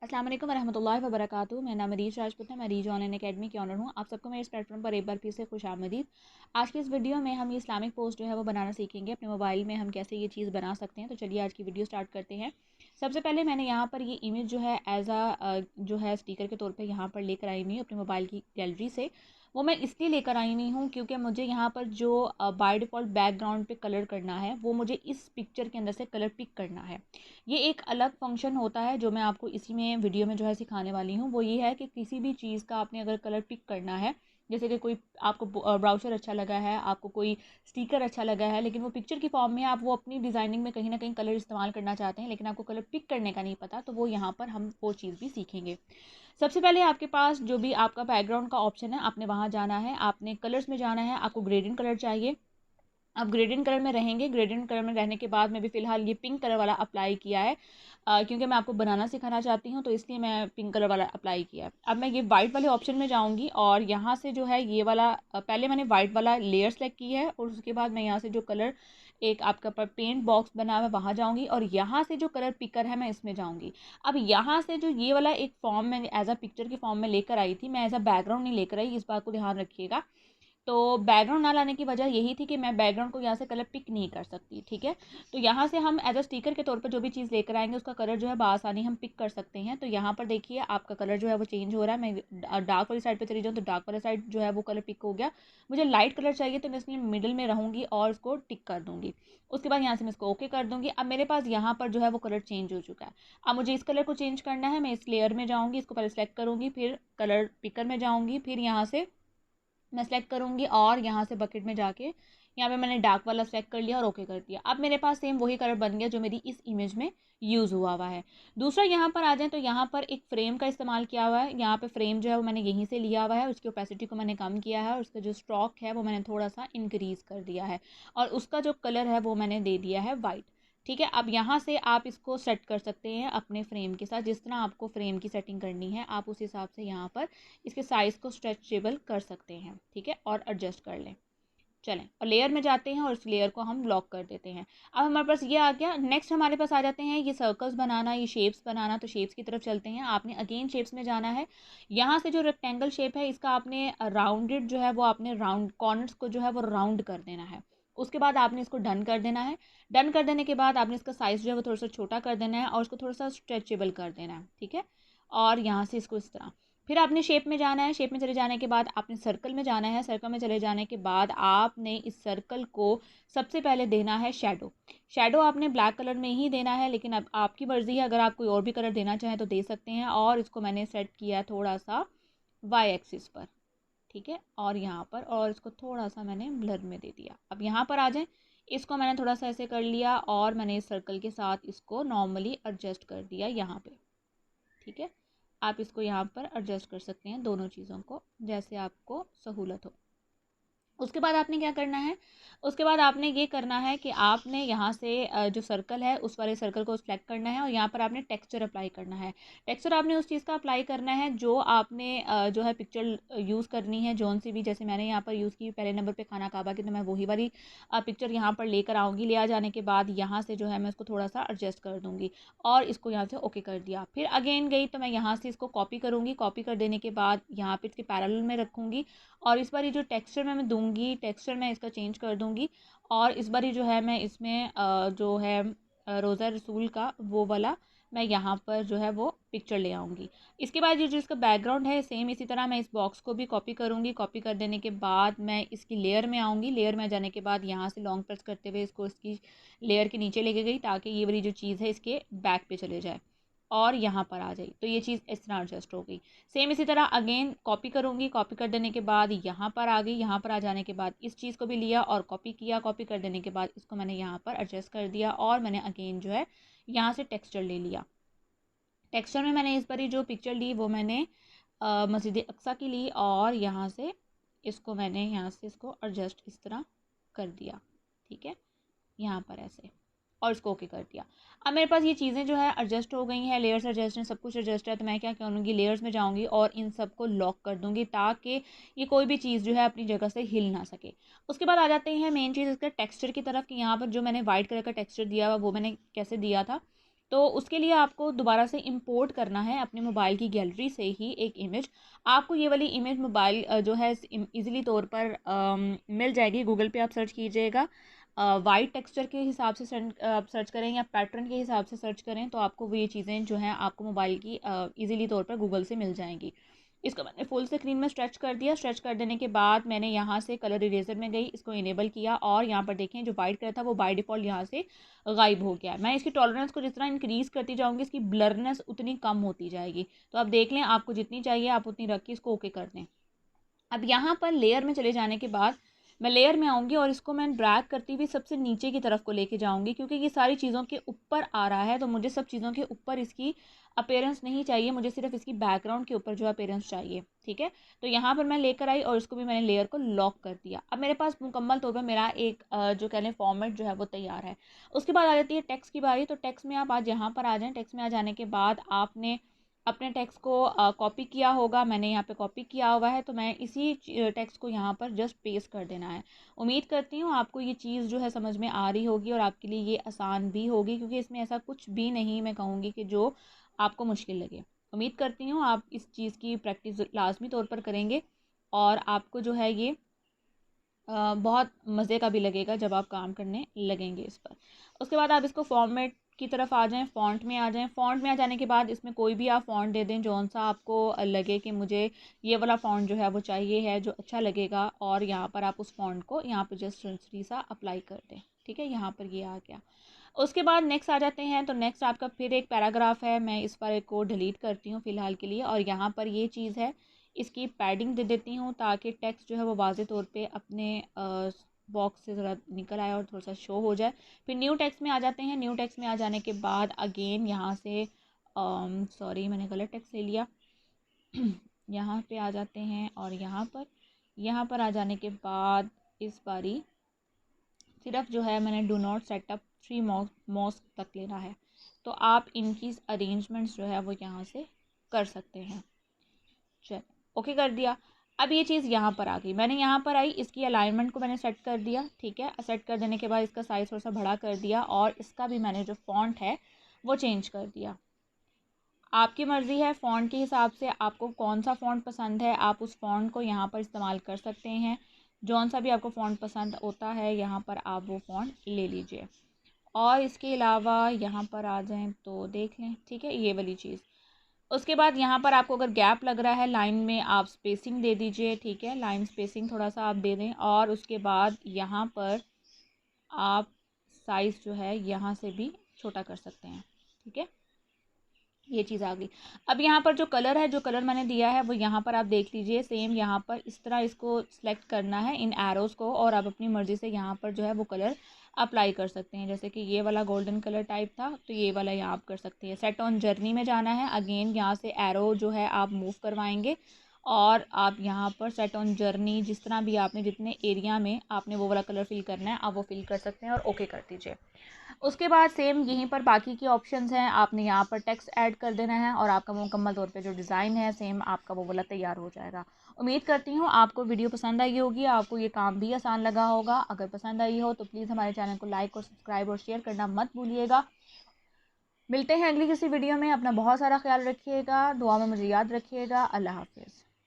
अस्सलाम वालेकुम रहमतुल्लाहि व बरकातुहू। मेरा नाम अरीज राजपूत है। मैं अरीज ऑनलाइन अकेडमी की ऑनर हूँ। आप सबको मैं इस प्लेटफॉर्म पर एक बार फिर से खुशामदीद। आज की इस वीडियो में हम ये इस्लामिक पोस्ट जो है वो बनाना सीखेंगे। अपने मोबाइल में हम कैसे ये चीज़ बना सकते हैं। तो चलिए आज की वीडियो स्टार्ट करते हैं। सबसे पहले मैंने यहाँ पर ये इमेज जो है एज जो है स्टिकर के तौर पर यहाँ पर लेकर आई हुई हूँ अपने मोबाइल की गैलरी से। वो मैं इसलिए लेकर आई हुई हूँ क्योंकि मुझे यहाँ पर जो बाय डिफ़ॉल्ट बैकग्राउंड पे कलर करना है वो मुझे इस पिक्चर के अंदर से कलर पिक करना है। ये एक अलग फंक्शन होता है जो मैं आपको इसी में वीडियो में जो है सिखाने वाली हूँ। वो ये है कि किसी भी चीज़ का आपने अगर कलर पिक करना है, जैसे कि कोई आपको ब्राउज़र अच्छा लगा है, आपको कोई स्टिकर अच्छा लगा है, लेकिन वो पिक्चर की फॉर्म में आप वो अपनी डिज़ाइनिंग में कहीं ना कहीं कलर इस्तेमाल करना चाहते हैं, लेकिन आपको कलर पिक करने का नहीं पता, तो वो यहाँ पर हम वो चीज़ भी सीखेंगे। सबसे पहले आपके पास जो भी आपका बैकग्राउंड का ऑप्शन है, आपने वहाँ जाना है, आपने कलर्स में जाना है, आपको ग्रेडियंट कलर चाहिए। अब ग्रेडियंट कलर में रहेंगे। ग्रेडियंट कलर में रहने के बाद मैं भी फ़िलहाल ये पिंक कलर वाला अप्लाई किया है, क्योंकि मैं आपको बनाना सिखाना चाहती हूँ, तो इसलिए मैं पिंक कलर वाला अप्लाई किया है। अब मैं ये वाइट वाले ऑप्शन में जाऊँगी और यहाँ से जो है ये वाला पहले मैंने वाइट वाला लेयर सेलेक्ट की है और उसके बाद मैं यहाँ से जो कलर एक आपका पर पेंट बॉक्स बना हुआ है वहाँ जाऊँगी और यहाँ से जो कलर पिकर है मैं इसमें जाऊँगी। अब यहाँ से जो ये वाला एक फॉर्म मैंने एज अ पिक्चर की फॉर्म में लेकर आई थी, मैं एज अ बैकग्राउंड नहीं लेकर आई, इस बात को ध्यान रखिएगा। तो बैकग्राउंड ना लाने की वजह यही थी कि मैं बैकग्राउंड को यहाँ से कलर पिक नहीं कर सकती, ठीक है। तो यहाँ से हम एज अ स्टिकर के तौर पर जो भी चीज़ लेकर आएंगे उसका कलर जो है बआसानी हम पिक कर सकते हैं। तो यहाँ पर देखिए आपका कलर जो है वो चेंज हो रहा है। मैं डार्क वाली साइड पर चली जाऊँ तो डार्क वाला साइड जो है वो कलर पिक हो गया। मुझे लाइट कलर चाहिए तो मैं इसलिए मिडिल में रहूँगी और उसको टिक कर दूँगी। उसके बाद यहाँ से मैं इसको ओके कर दूँगी। अब मेरे पास यहाँ पर जो है वो कलर चेंज हो चुका है। अब मुझे इस कलर को चेंज करना है। मैं इस लेयर में जाऊँगी, इसको पहले सेलेक्ट करूँगी, फिर कलर पिकर में जाऊँगी, फिर यहाँ से मैं सेलेक्ट करूँगी और यहाँ से बकेट में जाके यहाँ पे मैंने डार्क वाला सेलेक्ट कर लिया और ओके कर दिया। अब मेरे पास सेम वही कलर बन गया जो मेरी इस इमेज में यूज़ हुआ है। दूसरा यहाँ पर आ जाए तो यहाँ पर एक फ्रेम का इस्तेमाल किया हुआ है। यहाँ पे फ्रेम जो है वो मैंने यहीं से लिया हुआ है, उसकी ओपेसिटी को मैंने कम किया है और उसका जो स्ट्रोक है वो मैंने थोड़ा सा इंक्रीज़ कर दिया है और उसका जो कलर है वो मैंने दे दिया है वाइट। ठीक है, अब यहाँ से आप इसको सेट कर सकते हैं अपने फ्रेम के साथ। जिस तरह आपको फ्रेम की सेटिंग करनी है आप उस हिसाब से यहाँ पर इसके साइज़ को स्ट्रेचेबल कर सकते हैं, ठीक है, और एडजस्ट कर लें। चलें और लेयर में जाते हैं और इस लेयर को हम लॉक कर देते हैं। अब हमारे पास ये आ गया। नेक्स्ट हमारे पास आ जाते हैं ये सर्कल्स बनाना, ये शेप्स बनाना। तो शेप्स की तरफ चलते हैं। आपने अगेन शेप्स में जाना है। यहाँ से जो रेक्टेंगल शेप है इसका आपने राउंडेड जो है वो आपने राउंड कॉर्नर्स को जो है वो राउंड कर देना है। उसके बाद आपने इसको डन कर देना है। डन कर देने के बाद आपने इसका साइज़ जो है वो थोड़ा सा छोटा कर देना है और उसको थोड़ा सा स्ट्रेचेबल कर देना है, ठीक है। और यहाँ से इसको इस तरह फिर आपने शेप में जाना है। शेप में चले जाने के बाद आपने सर्कल में जाना है। सर्कल में चले जाने के बाद आपने इस सर्कल को सबसे पहले देना है शेडो। शेडो आपने ब्लैक कलर में ही देना है, लेकिन अब आपकी मर्ज़ी है, अगर आप कोई और भी कलर देना चाहें तो दे सकते हैं। और इसको मैंने सेट किया थोड़ा सा वाई एक्सिस पर, ठीक है, और यहाँ पर, और इसको थोड़ा सा मैंने ब्लर में दे दिया। अब यहाँ पर आ जाएं। इसको मैंने थोड़ा सा ऐसे कर लिया और मैंने इस सर्कल के साथ इसको नॉर्मली एडजस्ट कर दिया यहाँ पे, ठीक है। आप इसको यहाँ पर एडजस्ट कर सकते हैं दोनों चीज़ों को जैसे आपको सहूलत हो। उसके बाद आपने क्या करना है, उसके बाद आपने ये करना है कि आपने यहाँ से जो सर्कल है उस वाले सर्कल को सिलेक्ट करना है और यहाँ पर आपने टेक्सचर अप्लाई करना है। टेक्सचर आपने उस चीज़ का अप्लाई करना है जो आपने जो है पिक्चर यूज़ करनी है, जौन सी भी। जैसे मैंने यहाँ पर यूज़ की पहले नंबर पे खाना काबा की, तो मैं वही वाली पिक्चर यहाँ पर लेकर आऊँगी। ले आ जाने के बाद यहाँ से जो है मैं इसको थोड़ा सा एडजस्ट कर दूँगी और इसको यहाँ से ओके कर दिया। फिर अगेन गई तो मैं यहाँ से इसको कॉपी करूँगी। कॉपी कर देने के बाद यहाँ पे इसके पैरेलल में रखूँगी और इस बार ये जो टेक्सचर मैं दूंगी, टेक्सचर मैं इसका चेंज कर दूंगी और इस बार जो है मैं इसमें जो है रोज़ा रसूल का वो वाला मैं यहाँ पर जो है वो पिक्चर ले आऊँगी। इसके बाद ये जो इसका बैकग्राउंड है सेम इसी तरह मैं इस बॉक्स को भी कॉपी करूँगी। कॉपी कर देने के बाद मैं इसकी लेयर में आऊँगी। लेयर में जाने के बाद यहाँ से लॉन्ग प्रेस करते हुए इसको इसकी लेयर के नीचे लेके गई ताकि ये वाली जो चीज़ है इसके बैक पे चले जाए और यहाँ पर आ जाए। तो ये चीज़ इस तरह एडजस्ट हो गई। सेम इसी तरह अगेन कॉपी करूँगी। कॉपी कर देने के बाद यहाँ पर आ गई। यहाँ पर आ जाने के बाद इस चीज़ को भी लिया और कॉपी किया। कॉपी कर देने के बाद इसको मैंने यहाँ पर एडजस्ट कर दिया और मैंने अगेन जो है यहाँ से टेक्सचर ले लिया। टेक्सचर में मैंने इस बार जो पिक्चर ली वो मैंने मस्जिद अक्सा की ली और यहाँ से इसको मैंने यहाँ से इसको एडजस्ट इस तरह कर दिया, ठीक है, यहाँ पर ऐसे, और इसको ओके कर दिया। अब मेरे पास ये चीज़ें जो है एडजस्ट हो गई हैं, लेयर्स एडजस्ट हैं, सब कुछ एडजस्ट है। तो मैं क्या करूँगी, लेयर्स में जाऊँगी और इन सब को लॉक कर दूँगी ताकि ये कोई भी चीज़ जो है अपनी जगह से हिल ना सके। उसके बाद आ जाते हैं मेन चीज़ इसका टेक्सचर की तरफ कि यहाँ पर जो मैंने वाइट कलर का टेक्सचर दिया हुआ वो मैंने कैसे दिया था। तो उसके लिए आपको दोबारा से इंपोर्ट करना है अपने मोबाइल की गैलरी से ही एक इमेज। आपको ये वाली इमेज मोबाइल जो है इजीली तौर पर मिल जाएगी। गूगल पे आप सर्च कीजिएगा, वाइट टेक्सचर के हिसाब से सर्च करें या पैटर्न के हिसाब से सर्च करें, तो आपको वो ये चीज़ें जो हैं आपको मोबाइल की ईज़िली तौर पर गूगल से मिल जाएंगी। इसको मैंने फुल स्क्रीन में स्ट्रेच कर दिया। स्ट्रेच कर देने के बाद मैंने यहाँ से कलर इरेजर में गई, इसको इनेबल किया और यहाँ पर देखें जो वाइट कलर था वो बाय डिफ़ॉल्ट यहाँ से गायब हो गया है। मैं इसकी टॉलरेंस को जिस तरह इंक्रीज़ करती जाऊँगी इसकी ब्लरनेस उतनी कम होती जाएगी। तो आप देख लें, आपको जितनी चाहिए आप उतनी रख के इसको ओके कर दें। अब यहाँ पर लेयर में चले जाने के बाद मैं लेयर में आऊँगी और इसको मैं ड्रैग करती हुई सबसे नीचे की तरफ को लेके जाऊँगी, क्योंकि ये सारी चीज़ों के ऊपर आ रहा है तो मुझे सब चीज़ों के ऊपर इसकी अपीयरेंस नहीं चाहिए, मुझे सिर्फ इसकी बैकग्राउंड के ऊपर जो अपीयरेंस चाहिए। ठीक है, तो यहाँ पर मैं लेकर आई और इसको भी मैंने लेयर को लॉक कर दिया। अब मेरे पास मुकम्मल तौर पर मेरा एक जो कह लें फॉर्मेट जो है वो तैयार है। उसके बाद आ जाती है टेक्स्ट की बारी। तो टेक्स्ट में आप आज यहाँ पर आ जाएँ। टेक्स्ट में आ जाने के बाद आपने अपने टेक्स्ट को कॉपी किया होगा, मैंने यहाँ पे कॉपी किया हुआ है, तो मैं इसी टेक्स्ट को यहाँ पर जस्ट पेस्ट कर देना है। उम्मीद करती हूँ आपको ये चीज़ जो है समझ में आ रही होगी और आपके लिए ये आसान भी होगी, क्योंकि इसमें ऐसा कुछ भी नहीं मैं कहूँगी कि जो आपको मुश्किल लगे। उम्मीद करती हूँ आप इस चीज़ की प्रैक्टिस लाजमी तौर पर करेंगे और आपको जो है ये बहुत मज़े का भी लगेगा जब आप काम करने लगेंगे इस पर। उसके बाद आप इसको फॉर्मेट की तरफ आ जाएँ, फ़ॉन्ट में आ जाएँ। फ़ॉन्ट में आ जाने के बाद इसमें कोई भी आप फ़ॉन्ट दे दें जौन सा आपको लगे कि मुझे ये वाला फ़ॉन्ट जो है वो चाहिए है, जो अच्छा लगेगा, और यहाँ पर आप उस फ़ॉन्ट को यहाँ पर जस्ट हल्की सा अप्लाई कर दें। ठीक है, यहाँ पर ये आ गया। उसके बाद नेक्स्ट आ जाते हैं। तो नेक्स्ट आपका फिर एक पैराग्राफ है, मैं इस पर एक को डिलीट करती हूँ फ़िलहाल के लिए, और यहाँ पर ये चीज़ है, इसकी पैडिंग दे देती हूँ ताकि टेक्स्ट जो है वो वाज़े तौर पे अपने बॉक्स से ज़रा निकल आए और थोड़ा सा शो हो जाए। फिर न्यू टेक्स्ट में आ जाते हैं। न्यू टेक्स्ट में आ जाने के बाद अगेन यहाँ से सॉरी मैंने गलत टेक्स्ट ले लिया यहाँ पे आ जाते हैं और यहाँ पर आ जाने के बाद इस बारी सिर्फ जो है मैंने डू नॉट सेटअप 3 मॉस्क तक लेना है, तो आप इनकी अरेंजमेंट्स जो है वो यहाँ से कर सकते हैं। चल ओके कर दिया। अब ये चीज़ यहाँ पर आ गई, मैंने यहाँ पर आई, इसकी अलाइनमेंट को मैंने सेट कर दिया। ठीक है, सेट कर देने के बाद इसका साइज़ थोड़ा सा बड़ा कर दिया और इसका भी मैंने जो फ़ॉन्ट है वो चेंज कर दिया। आपकी मर्ज़ी है फ़ॉन्ट के हिसाब से, आपको कौन सा फ़ॉन्ट पसंद है आप उस फ़ॉन्ट को यहाँ पर इस्तेमाल कर सकते हैं। जौन सा भी आपको फ़ॉन्ट पसंद होता है यहाँ पर आप वो फ़ॉन्ट ले लीजिए। और इसके अलावा यहाँ पर आ जाएं तो देख लें। ठीक है, ये वाली चीज़। उसके बाद यहाँ पर आपको अगर गैप लग रहा है लाइन में, आप स्पेसिंग दे दीजिए। ठीक है, लाइन स्पेसिंग थोड़ा सा आप दे दें। और उसके बाद यहाँ पर आप साइज़ जो है यहाँ से भी छोटा कर सकते हैं। ठीक है, ये चीज़ आ गई। अब यहाँ पर जो कलर है, जो कलर मैंने दिया है वो यहाँ पर आप देख लीजिए। सेम यहाँ पर इस तरह इसको सिलेक्ट करना है इन एरोज़ को, और आप अपनी मर्ज़ी से यहाँ पर जो है वो कलर अप्लाई कर सकते हैं। जैसे कि ये वाला गोल्डन कलर टाइप था तो ये वाला यहाँ आप कर सकते हैं। सेट ऑन जर्नी में जाना है, अगेन यहाँ से एरो जो है आप मूव करवाएंगे और आप यहाँ पर सेट ऑन जर्नी, जिस तरह भी आपने जितने एरिया में आपने वो वाला कलर फिल करना है आप वो फिल कर सकते हैं और ओके कर दीजिए। उसके बाद सेम यहीं पर बाकी की ऑप्शंस हैं, आपने यहाँ पर टेक्स्ट ऐड कर देना है और आपका मुकम्मल तौर पे जो डिज़ाइन है सेम आपका वो वाला तैयार हो जाएगा। उम्मीद करती हूँ आपको वीडियो पसंद आई होगी, आपको ये काम भी आसान लगा होगा। अगर पसंद आई हो तो प्लीज़ हमारे चैनल को लाइक और सब्सक्राइब और शेयर करना मत भूलिएगा। मिलते हैं अगली किसी वीडियो में। अपना बहुत सारा ख्याल रखिएगा, दुआ में मुझे याद रखिएगा। अल्लाह हाफिज़।